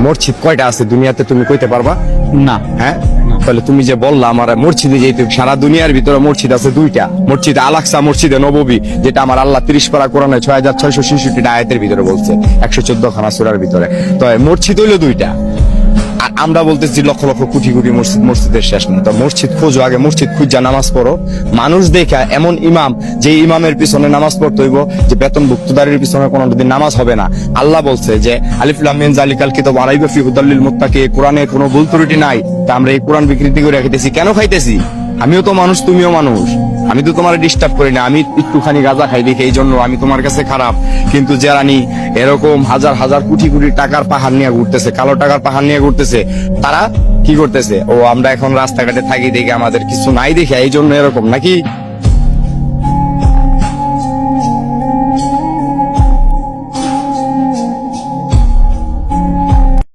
মসজিদ কয়টা আছে দুনিয়াতে তুমি কইতে পারবা? না। হ্যাঁ, তাহলে তুমি যে বললা আমার মসজিদে যেতে, সারা দুনিয়ার ভিতরে মসজিদ আছে দুইটা, মসজিদ আল-আকসা, মসজিদে নববী, যেটা আমার আল্লাহ 30 পারা কোরআনে 6666 আয়াতের ভিতরে বলছে, 114 খানা সূরার ভিতরে। তো মসজিদ হইলো দুইটা, আর আমরা বলতেছি লক্ষ লক্ষ কোটি কোটি মসজিদ, মসজিদের শেষ নেই। তো মসজিদ খোঁজো, আগে মসজিদ খুঁজা নামাজ পড়ো, মানুষ দেখা এমন ইমাম, যে ইমামের পিছনে নামাজ পড়তে হইব, যে বেতনভুক্তদারির পিছনে কোনোদিন নামাজ হবে না। আল্লাহ বলছে যে আলিফ লাম মিম যালিকাল কিতাব লা রাইবা ফীহি হুদাল লিল মুত্তাকিন, কোরআনে কোনো ভুল ত্রুটি নাই। তা আমরা এই কোরআন বিকৃতি করে খাইতেছি কেন? খাইতেছি, আমিও তো মানুষ, তুমিও মানুষ, আমি তো তোমার ডিস্টার্ব করি না, আমি একটুখানি গাঁজা খাই দেখি এই জন্য আমি তোমার কাছে খারাপ। কিন্তু যারা এরকম হাজার হাজার কোটি কোটি টাকার পাহাড় নিয়ে ঘুরতেছে, কালো টাকার পাহাড় নিয়ে ঘুরতেছে, তারা কি করতেছে? ও আমরা এখন রাস্তাঘাটে থাকি দেখে আমাদের কিছু নাই দেখে এই জন্য এরকম নাকি?